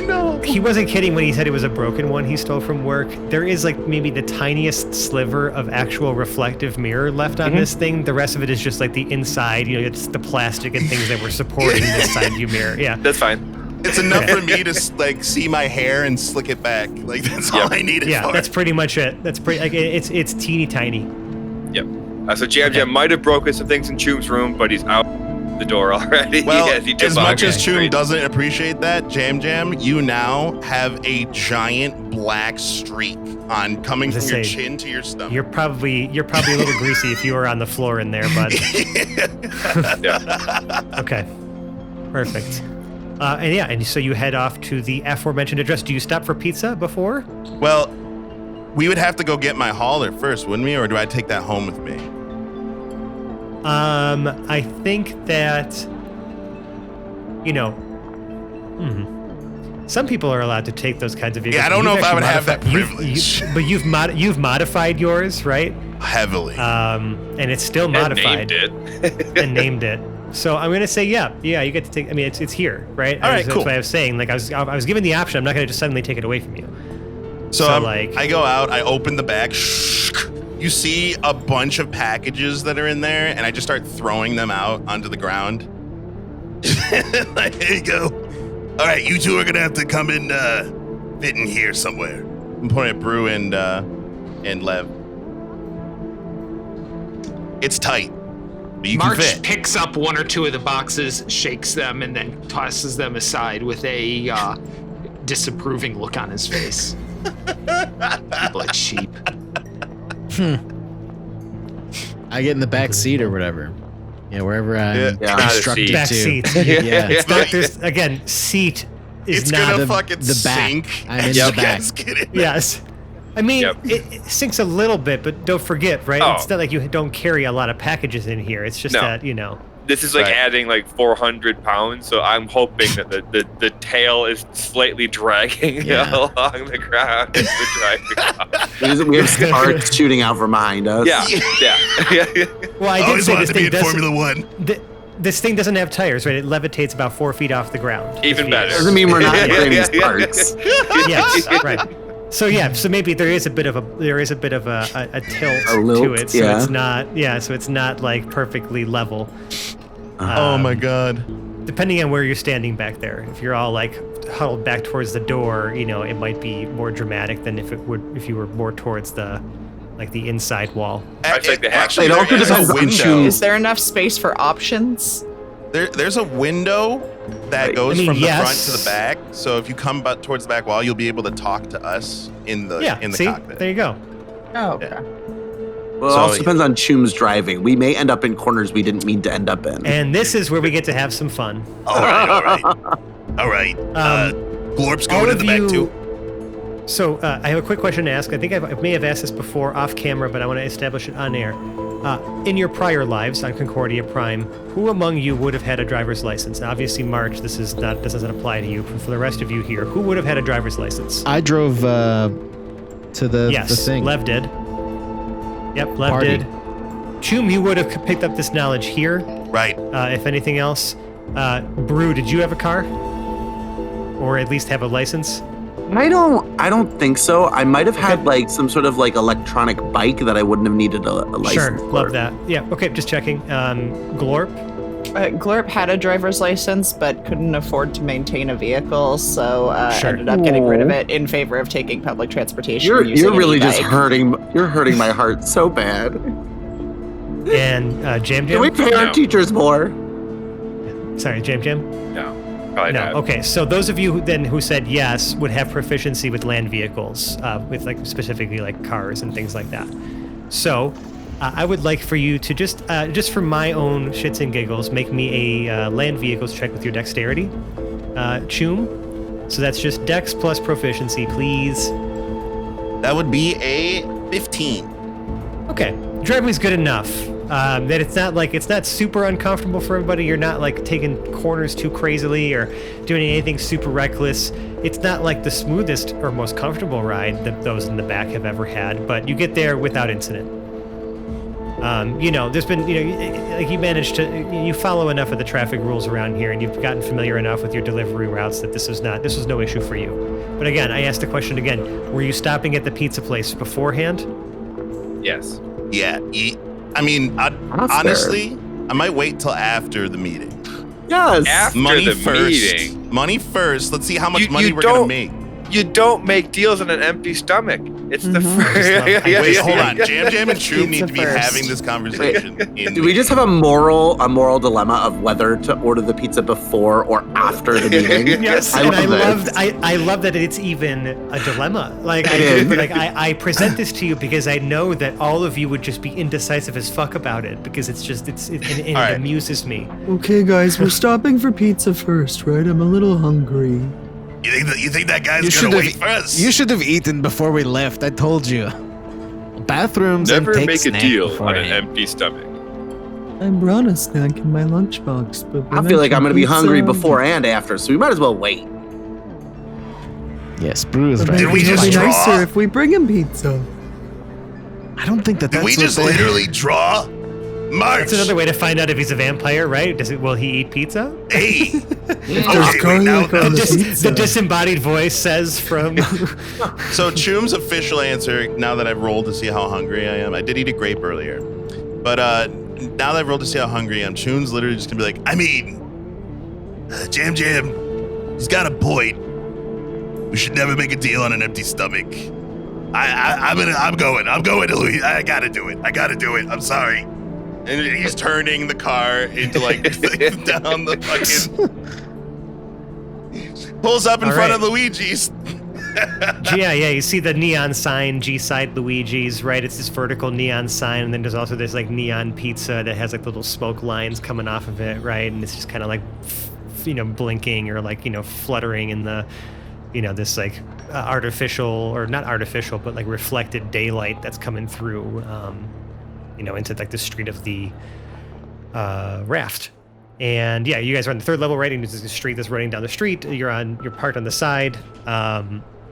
No. He wasn't kidding when he said it was a broken one he stole from work. There is like maybe the tiniest sliver of actual reflective mirror left on this thing. The rest of it is just like the inside, it's the plastic and things that were supporting this side view mirror. Yeah. That's fine. It's enough for me to like see my hair and slick it back. Like that's all I need it Yeah, for. that's pretty much it. That's pretty like it's teeny tiny. Yep. So Jam Jam might have broken some things in Choom's room, but he's out the door already. Well, as, he as much as toboggans Choom straight. doesn't appreciate that, Jam Jam, you now have a giant black streak on coming As I from your say, chin to your stomach. You're probably a little greasy if you were on the floor in there, bud. Yeah. Okay. Perfect. And so you head off to the aforementioned address. Do you stop for pizza before? Well, we would have to go get my hauler first, wouldn't we? Or do I take that home with me? I think that, some people are allowed to take those kinds of vehicles. Yeah, I don't know You've if I would actually have that modified- privilege. But you've modified yours, right? Heavily. And it's still And modified. named it. And named it. So I'm gonna say, yeah, you get to take. I mean, it's here, right? All right, That's cool. what I was saying. Like I was given the option. I'm not gonna just suddenly take it away from you. So, So, I go out, I open the bag. You see a bunch of packages that are in there, and I just start throwing them out onto the ground. There you go. All right, you two are gonna have to come in, fit in here somewhere. I'm pointing at Brew and Lev. It's tight, but you March can fit. picks up one or two of the boxes, shakes them, and then tosses them aside with a disapproving look on his face. People are cheap. I get in the back seat or whatever. Yeah, wherever I'm Yeah. instructed Back to. seat. Yeah. It's not, there's, again, seat is It's not. gonna the- fucking the back. sink. I'm in as the you back. guys get in there. Yes. I mean, Yep. it sinks a little bit, but don't forget, right? Oh. It's not like you don't carry a lot of packages in here. It's just No. that, you know. This is like Right. adding like 400 pounds, so I'm hoping that the tail is slightly dragging Yeah. along the ground as we're driving. We have sparks shooting out from behind us. Yeah, yeah. Well, I did Always say wanted this to be thing in doesn't. Formula One. This thing doesn't have tires, right? It levitates about 4 feet off the ground. Even better. Doesn't mean we're not Yeah, creating yeah, yeah. sparks. Yes, right. So yeah, so maybe there is a bit of a tilt A lilt, to it. So yeah. it's not so it's not like perfectly level. Oh my god. Depending on where you're standing back there. If you're all like huddled back towards the door, you know, it might be more dramatic than if you were more towards the inside wall. I think they have Actually, It also there is a depends on window. shoes. Is there enough space for options? There's a window that Right. goes I mean, from the yes. front to the back. So if you come towards the back wall, you'll be able to talk to us in the Yeah, see, cockpit. there you go. Oh, okay. Well, it So, also yeah. depends on Choom's driving. We may end up in corners we didn't mean to end up in. And this is where we get to have some fun. All right. All right. Glorp's All going in of the back you- too. So I have a quick question to ask. I think I may have asked this before off camera, but I want to establish it on air. In your prior lives on Concordia Prime, who among you would have had a driver's license? Obviously, March, this doesn't apply to you. But for the rest of you here, who would have had a driver's license? I drove to the Yes, thing. Lev did. Yep, Lev Party. did. Choom, you would have picked up this knowledge here, Right. if anything else. Brew, did you have a car? Or at least have a license? I don't think so. I might have had like some sort of like electronic bike that I wouldn't have needed a license Sure, for. love that. Yeah, okay, just checking. Glorp? Glorp had a driver's license, but couldn't afford to maintain a vehicle, so Sure. ended up getting rid of it in favor of taking public transportation. and using You're an really just e-bike. hurting my heart so bad. And Jam Can we Jam? pay our No. teachers more? Sorry, Jam Jam? No, probably No. not. Okay, so those of you who said yes would have proficiency with land vehicles, with like specifically like cars and things like that. So I would like for you to just for my own shits and giggles, make me a land vehicles check with your dexterity, Choom. So that's just dex plus proficiency, please. That would be a 15. Okay, driving's good enough. That it's not super uncomfortable for everybody. You're not like taking corners too crazily or doing anything super reckless. It's not like the smoothest or most comfortable ride that those in the back have ever had, but you get there without incident. There's been, like you follow enough of the traffic rules around here, and you've gotten familiar enough with your delivery routes that this was no issue for you. But again, I asked the question again: were you stopping at the pizza place beforehand? Yes. Yeah. I mean, That's honestly, I might wait till after the meeting. Yes. After Money the first. meeting. Money first. Let's see how much You- money you we're gonna don't- make. You don't make deals on an empty stomach. It's the Just first. love- Wait, hold on. Jam Jam and Choom need to be Pizza first. having this conversation. Do we just have a moral dilemma of whether to order the pizza before or after the meeting? Yes, I and I love love this. I love that it's even a dilemma. Like It is. I present this to you because I know that all of you would just be indecisive as fuck about it because it All right. amuses me. Okay, guys, we're stopping for pizza first, right? I'm a little hungry. You think that guy's You should gonna have wait for us? you should have eaten before we left. I told you. Bathrooms Never and take make a snack deal on an beforehand. empty stomach. I brought a snack in my lunchbox, but I feel like I'm going to be hungry pizza- before and after, so we might as well wait. Yes, Brew is But right. Did we maybe it'll just be draw? nicer if we bring him pizza. I don't think that Did that's we what just they- literally draw? March. That's another way to find out if he's a vampire, right? Will he eat pizza? Hey. There's wait, now- garlic on the The pizza. disembodied voice says from. So Choom's official answer, now that I've rolled to see how hungry I am, I did eat a grape earlier, but now that I've rolled to see how hungry I am, Choom's literally just gonna be like, I mean, Jam, he's got a point. We should never make a deal on an empty stomach. I'm going to Louis. I gotta do it. I'm sorry. And he's turning the car into like down the fucking. Pulls up in front of Luigi's. Yeah, you see the neon sign, G-Side Luigi's, right? It's this vertical neon sign, and then there's also this like neon pizza that has like little smoke lines coming off of it, right? And it's just kind of like, blinking or like, fluttering in the, this like artificial, or not artificial, but like reflected daylight that's coming through, into like the street of the raft. And yeah, you guys are on the third level, right? And there's a street that's running down the street. You're parked on the side.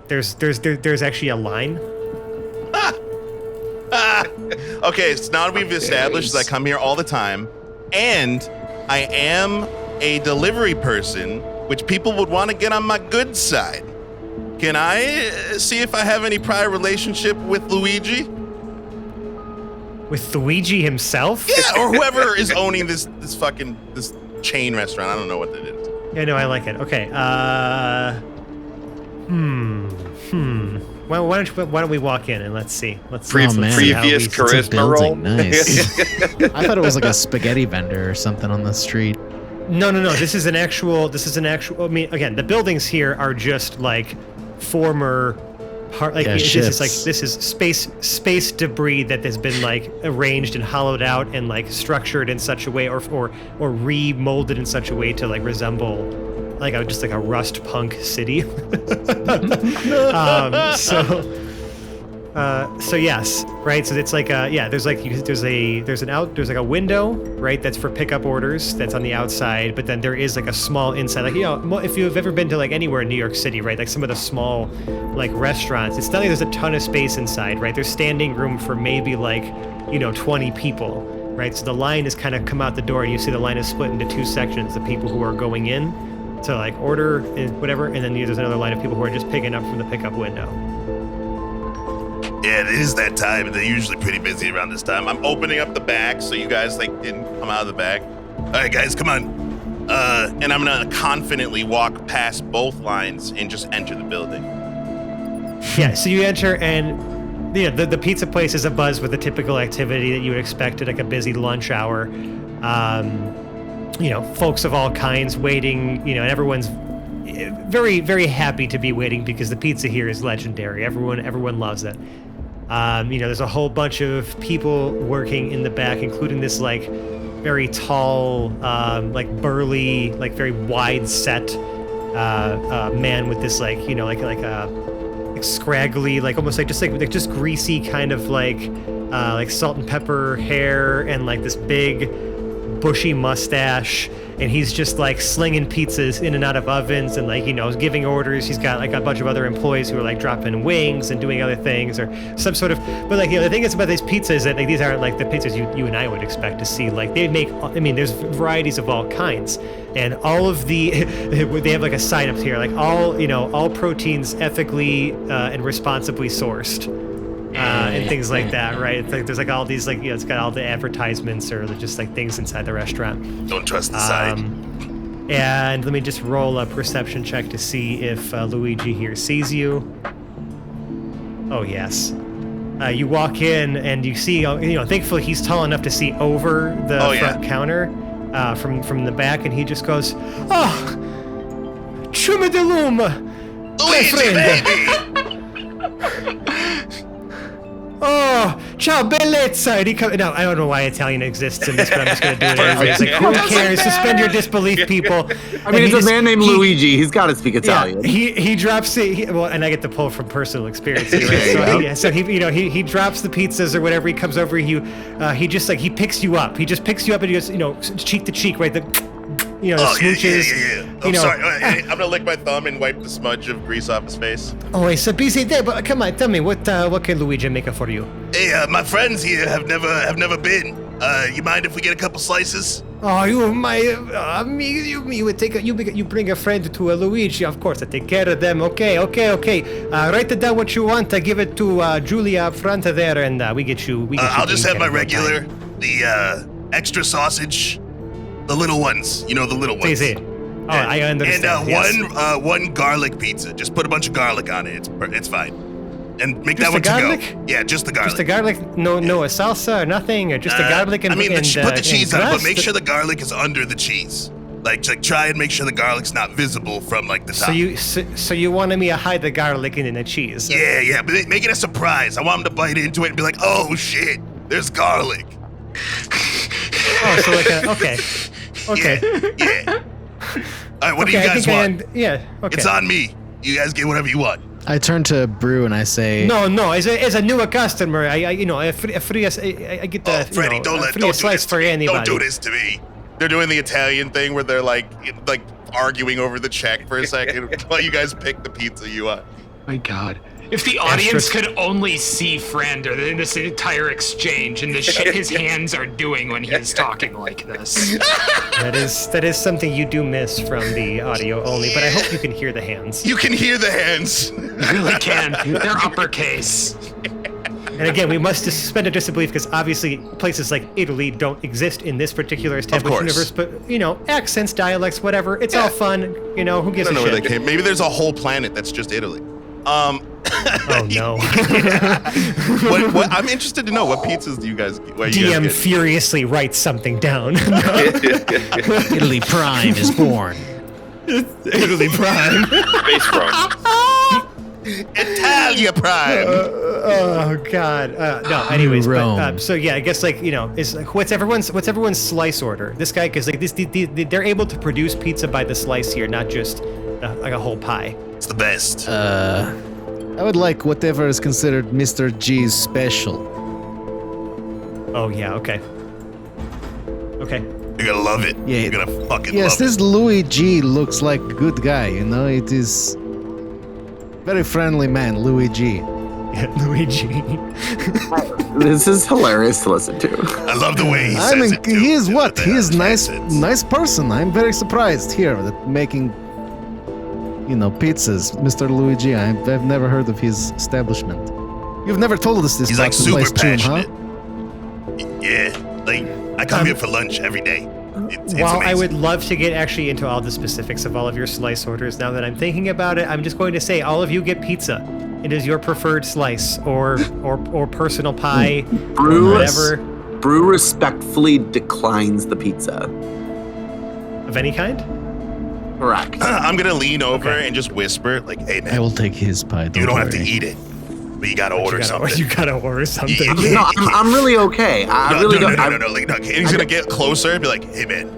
There's actually a line. Okay, so now we've established that I come here all the time, and I am a delivery person, which people would want to get on my good side. Can I see if I have any prior relationship with Luigi? With Luigi himself? Yeah, or whoever is owning this chain restaurant. I don't know what that is. Yeah, no, I like it. Okay. Well, why don't we walk in and let's see. Previous charisma roll. Nice. I thought it was like a spaghetti vendor or something on the street. No. This is an actual. I mean, again, the buildings here are just like former. This is space debris that has been like arranged and hollowed out and like structured in such a way, or remolded in such a way to like resemble like just like a rust punk city. So yes, right. So it's like there's like a window, right, that's for pickup orders that's on the outside, but then there is like a small inside, like if you've ever been to like anywhere in New York City, right, like some of the small like restaurants, it's not like there's a ton of space inside, right? There's standing room for maybe like 20 people, right? So the line is kind of come out the door, and you see the line is split into two sections: the people who are going in to like order and whatever, and then there's another line of people who are just picking up from the pickup window. Yeah, it is that time, and they're usually pretty busy around this time. I'm opening up the back so you guys like didn't come out of the back. All right, guys, come on. And I'm gonna confidently walk past both lines and just enter the building. Yeah, so you enter, and the pizza place is abuzz with the typical activity that you would expect at like a busy lunch hour. Folks of all kinds waiting, and everyone's very, very happy to be waiting because the pizza here is legendary. Everyone loves it. There's a whole bunch of people working in the back, including this like very tall, like burly, like very wide set man with this like like scraggly, like almost like just greasy kind of like salt and pepper hair and like this big bushy mustache, and he's just like slinging pizzas in and out of ovens and like giving orders. He's got like a bunch of other employees who are like dropping wings and doing other things or some sort of, but like the thing is about these pizzas is that like these aren't like the pizzas you and I would expect to see. Like they make, there's varieties of all kinds, and all of the they have like a sign up here like all proteins ethically and responsibly sourced. And things like that, right? It's like there's like all these like it's got all the advertisements or just like things inside the restaurant. Don't trust the side. And let me just roll a perception check to see if Luigi here sees you. Oh yes. You walk in and you see, thankfully he's tall enough to see over the front counter from the back, and he just goes, "Oh, Chumidilum, Luigi, baby." Oh, ciao bellezza! And he comes. No, I don't know why Italian exists in this, but I'm just gonna do it anyway. It's like, who cares? Suspend your disbelief, people. It's a man named Luigi. He's got to speak Italian. Yeah, he drops it. And I get to pull from personal experience here, right? So he drops the pizzas or whatever. He comes over. He just like he picks you up. He just picks you up and he goes, cheek to cheek, right? The smooches. Yeah. I'm sorry. I'm gonna lick my thumb and wipe the smudge of grease off his face. Oh, it's a busy day, but come on, tell me what can Luigi make for you? Hey, my friends here have never been. You mind if we get a couple slices? Oh, you bring a friend to Luigi. Of course, I take care of them. Okay. Write down what you want. I give it to Julia up front there, and we get you. I'll just have my regular, the extra sausage. The little ones, the little ones. Sí. Oh, I understand. And yes. one garlic pizza. Just put a bunch of garlic on it. It's fine. And make Just that one the garlic? to go. Yeah, just the garlic. Just the garlic, no a salsa or nothing, or just the garlic and put the cheese on it, but make crust? sure the garlic is under the cheese. Like try and make sure the garlic's not visible from like the top. So you wanted me to hide the garlic in the cheese? Yeah, but make it a surprise. I want him to bite into it and be like, "Oh shit, there's garlic." Oh, so like okay. Yeah. All right, what do you guys want? Okay. It's on me. You guys get whatever you want. I turn to Brew and I say, No. As a newer customer, I get the Freddie, don't do slice this for to me. anybody. Don't do this to me. They're doing the Italian thing where they're like arguing over the check for a second while you guys pick the pizza you want. My God. If the audience could only see Frander in this entire exchange and the shit his hands are doing when he's talking like this. That is something you do miss from the audio only, but I hope you can hear the hands. You can hear the hands. You really can. They're uppercase. And again, we must suspend our disbelief because obviously places like Italy don't exist in this particular established universe. But accents, dialects, whatever, it's all fun. Who gives a shit? I don't know where they came. Maybe there's a whole planet that's just Italy. Oh no! What? I'm interested to know what pizzas do you guys? DM furiously writes something down. Italy Prime is born. Italy Prime. Space Prime. Italia Prime. Oh God. No. Anyways, Rome. but, so yeah, I guess is what's everyone's slice order? This guy, because they're able to produce pizza by the slice here, not just like a whole pie. It's the best. I would like whatever is considered Mr. G's special. Oh yeah. Okay. You're gonna love it. Yeah. You're gonna fucking Yes, love this it. Louis G looks like a good guy. It is very friendly man, Louis G. Yeah, Luigi. This is hilarious to listen to. I love the way he says I mean, it too. he is what? The He is accents. nice person. I'm very surprised here that making, pizzas, Mr. Louis G. I've never heard of his establishment. You've never told us this. He's about like the super place, Jim, passionate. huh? Yeah, like I come here for lunch every day. It's While I amazing. would love to get actually into all the specifics of all of your slice orders, now that I'm thinking about it, I'm just going to say all of you get pizza. It is your preferred slice or personal pie or whatever. Brew respectfully declines the pizza. Of any kind? Correct. I'm gonna lean over and just whisper, like, "Hey man, I will take his pie. you don't have to worry. eat it, but you gotta order something." You gotta order something. No, I'm really okay. I really don't. No. And he's gonna get closer and be like, "Hey man,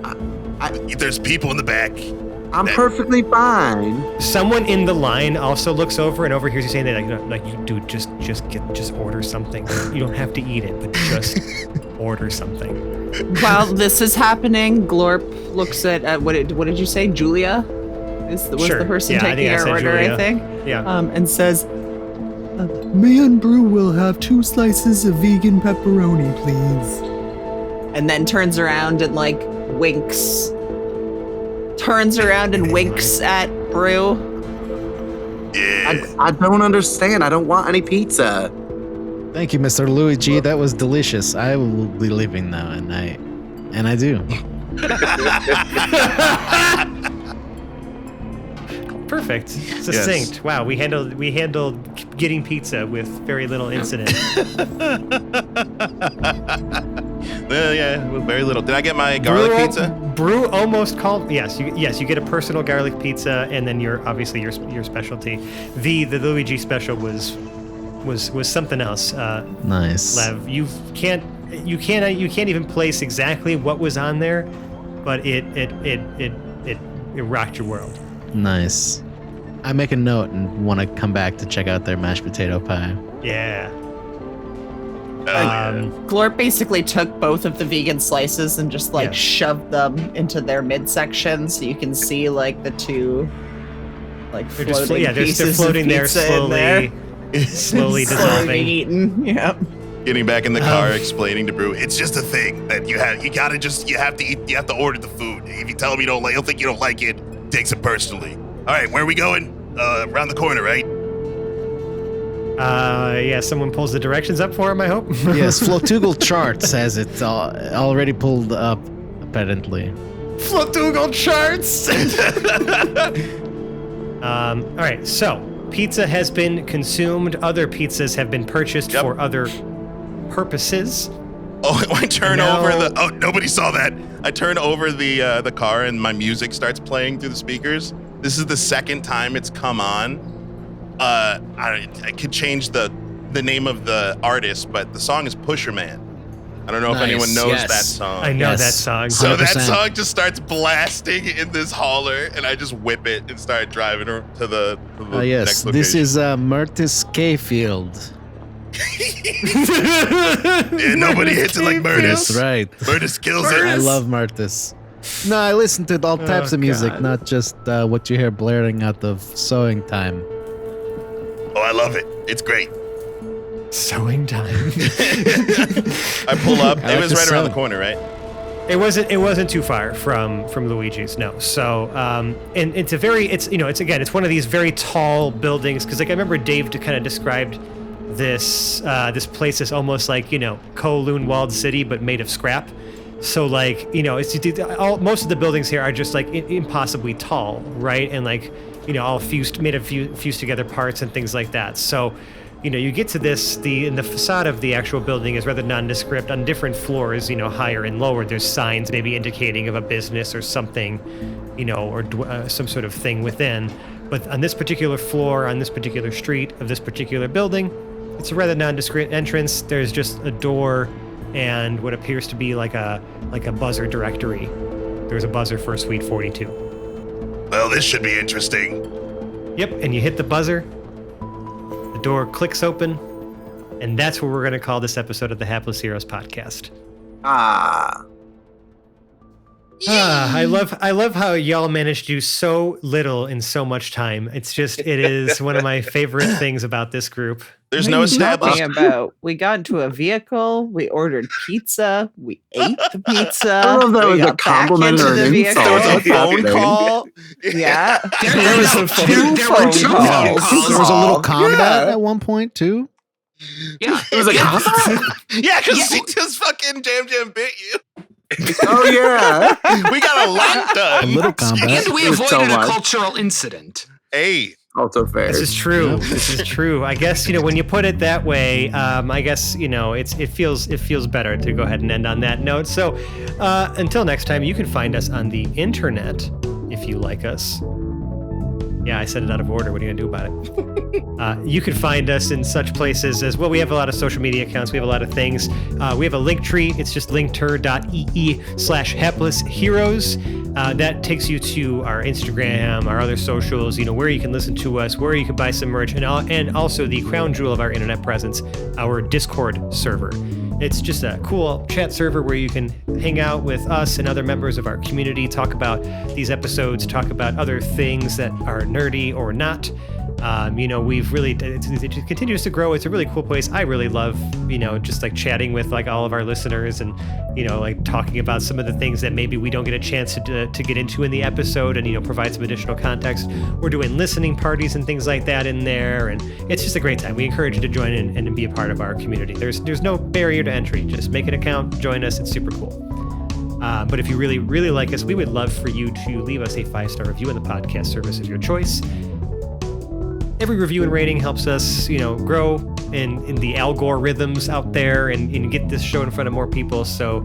there's people in the back." I'm perfectly fine. Someone in the line also looks over and overhears you saying that, like, you dude, just order something. You don't have to eat it, but just order something. While this is happening, Glorp looks at what did you say? Julia was Sure. the person Yeah, I taking think I our said order, Julia. I think. Yeah. And says, Me and Brew will have 2 slices of vegan pepperoni, please. and then turns around and winks. Turns around and winks at Brew. Yeah. I don't understand. I don't want any pizza. Thank you, Mr. Louis G. That was delicious. I will be leaving now, and I do. Perfect. Succinct. Yes. Wow, we handled getting pizza with very little incident. Well, yeah, with very little. Did I get my garlic pizza? Brew almost called. Yes, you get a personal garlic pizza, and then your specialty. The Luigi special was something else. Nice. Lev, you can't even place exactly what was on there, but it rocked your world. Nice. I make a note and want to come back to check out their mashed potato pie. Yeah. Glorp basically took both of the vegan slices and just shoved them into their midsection, so you can see the two floating pieces they're floating of there pizza slowly, slowly dissolving. being eaten. Yep. Getting back in the car, explaining to Brew, it's just a thing that you have to eat. You have to order the food. If you tell him he'll think you don't like it. Takes it personally. All right, where are we going? Around the corner, right? Yeah, someone pulls the directions up for him, I hope. Yes, Flotugal Charts has it already pulled up, apparently. Flatugal charts. All right, so pizza has been consumed. Other pizzas have been purchased for other purposes. Oh, I turn over the. Oh, nobody saw that. I turn over the car and my music starts playing through the speakers. This is the second time it's come on. I could change the name of the artist, but the song is Pusher Man. I don't know if anyone knows that song. I know that song. So 100%. that song just starts blasting in this hauler, and I just whip it and start driving her to the Yes, next location. this is Murtis K-Field. Yeah, nobody hits it like Murtis. That's right. Murtis kills it. I love Murtis. No, I listen to all types of music, God. not just what you hear blaring out of sewing time. Oh, I love it. It's great. Sewing time. I pull up. I It like was to right around the sew. corner, right? It wasn't too far from Luigi's, no. So and it's it's one of these very tall buildings, because like I remember Dave kind of described this place as almost like, Kowloon walled city but made of scrap. So like, most of the buildings here are just like impossibly tall, right? And like, all made of fused together parts and things like that. So you get to this, the facade of the actual building is rather nondescript. On different floors, higher and lower, there's signs maybe indicating of a business or something, or some sort of thing within. But on this particular floor, on this particular street of this particular building, it's a rather nondescript entrance. There's just a door and what appears to be like a buzzer directory. There's a buzzer for Suite 42. Well, this should be interesting. Yep, and you hit the buzzer. The door clicks open, and that's what we're going to call this episode of the Hapless Heroes podcast. I love how y'all managed to do so little in so much time. It is one of my favorite things about this group. There's no established. About we got into a vehicle, we ordered pizza, we ate the pizza. I don't know if that we was a got back compliment into or the an vehicle. insult. There was a phone happening? call. Yeah, There were two phone calls. There was a little combat Yeah. at one point too. Yeah. It was a combat? Yeah, because he just fucking Jam bit you. Oh yeah. We got a lot done. A little combat. And we It was so avoided a much. cultural incident. Hey, Also fair. This is true. This is true. I guess when you put it that way, I guess it feels better to go ahead and end on that note. So until next time, you can find us on the internet if you like us. Yeah, I said it out of order. What are you gonna do about it? You can find us in such places as well. We have a lot of social media accounts. We have a lot of things. We have a link tree. It's just linkter.ee/haplessheroes. That takes you to our Instagram, our other socials. Where you can listen to us, where you can buy some merch, and also the crown jewel of our internet presence, our Discord server. It's just a cool chat server where you can hang out with us and other members of our community, talk about these episodes, talk about other things that are nerdy or not. We've really, it continues to grow. It's a really cool place. I really love, just like chatting with like all of our listeners and, like talking about some of the things that maybe we don't get a chance to get into in the episode and, provide some additional context. We're doing listening parties and things like that in there. And it's just a great time. We encourage you to join in and be a part of our community. There's no barrier to entry. Just make an account, join us. It's super cool. But if you really, really like us, we would love for you to leave us a 5-star review in the podcast service of your choice. Every review and rating helps us, grow in the algorithms out there and get this show in front of more people. So,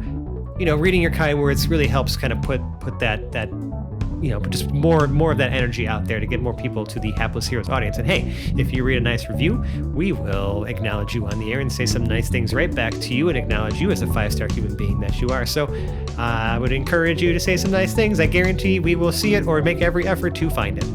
reading your kind words really helps kind of put that just more of that energy out there to get more people to the Hapless Heroes audience. And hey, if you read a nice review, we will acknowledge you on the air and say some nice things right back to you and acknowledge you as a 5-star human being that you are. So I would encourage you to say some nice things. I guarantee we will see it or make every effort to find it.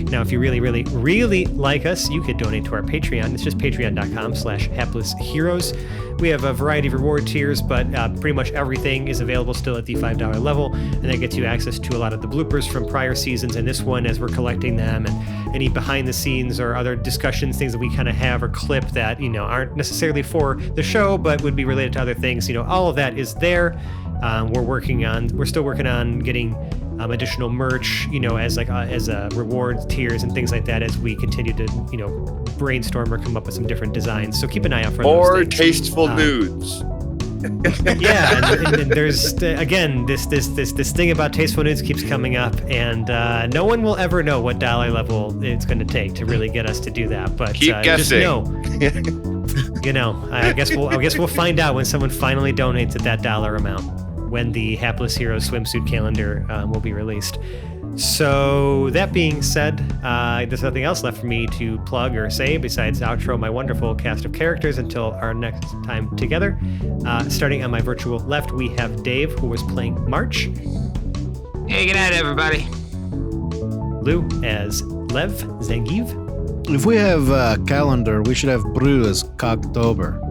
Now, if you really, really, really like us, you could donate to our Patreon. It's just patreon.com/haplessheroes. We have a variety of reward tiers, but pretty much everything is available still at the $5 level, and that gets you access to a lot of the bloopers from prior seasons and this one as we're collecting them, and any behind the scenes or other discussions, things that we kind of have or clip that, aren't necessarily for the show, but would be related to other things. All of that is there. We're still working on getting additional merch, as reward tiers and things like that as we continue to, brainstorm or come up with some different designs. So keep an eye out for More those things. tasteful nudes. Yeah, and there's again this thing about tasteful nudes keeps coming up, and no one will ever know what dollar level it's going to take to really get us to do that. But Keep guessing. Just I guess we'll find out when someone finally donates at that dollar amount, when the Hapless Heroes swimsuit calendar will be released. So that being said, there's nothing else left for me to plug or say besides outro my wonderful cast of characters until our next time together. Starting on my virtual left, we have Dave, who was playing March. Hey, good night, everybody. Lou as Lev Zangief. If we have a calendar, we should have Brew as Cogtober.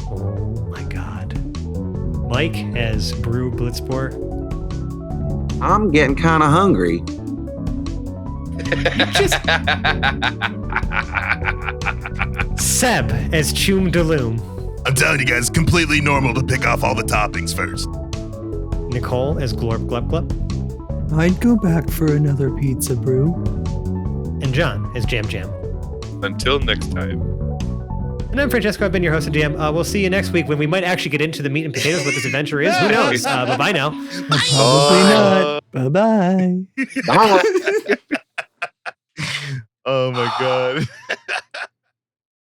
Oh my God. Mike as Brew Blitzpore. I'm getting kind of hungry. Seb as Choom Daloom. I'm telling you guys, completely normal to pick off all the toppings first. Nicole as Glorp Glub Glub. I'd go back for another pizza, Brew. And John as Jam Jam. Until next time. And I'm Francesco. I've been your host of Jam. We'll see you next week when we might actually get into the meat and potatoes what this adventure is. Who knows? Bye-bye now. Probably not. Bye-bye. Bye. Oh my God.